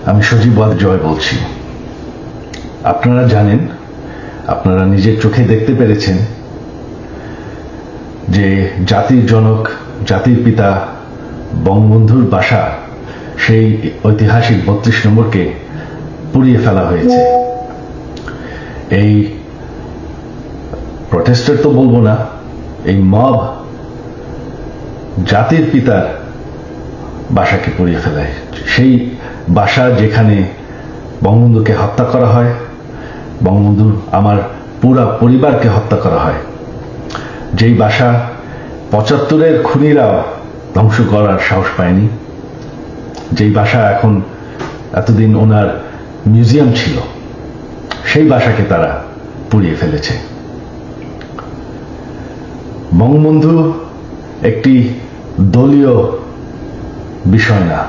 আমি সজীব জয় বলছি। আপনারা জানেন, আপনারা নিজের চোখে দেখতে পেরেছেন যে জাতির জনক, জাতির পিতা বঙ্গবন্ধুর বাসা, সেই ঐতিহাসিক 32 নম্বরকে পুড়িয়ে ফেলা হয়েছে। এই প্রটেস্টার তো বলবো না, এই মব জাতির পিতার বাসাকে পুড়িয়ে ফেলায়। সেই বাসা যেখানে বঙ্গবন্ধুকে হত্যা করা হয়, বঙ্গবন্ধু আমার পুরা পরিবারকে হত্যা করা হয়, যেই বাসা 75-এর খুনিরাও ধ্বংস করার সাহস পায়নি, যেই বাসা এখন এতদিন ওনার মিউজিয়াম ছিল, সেই বাসাকে তারা পুড়িয়ে ফেলেছে। বঙ্গবন্ধু একটি দলীয় বিষয় না,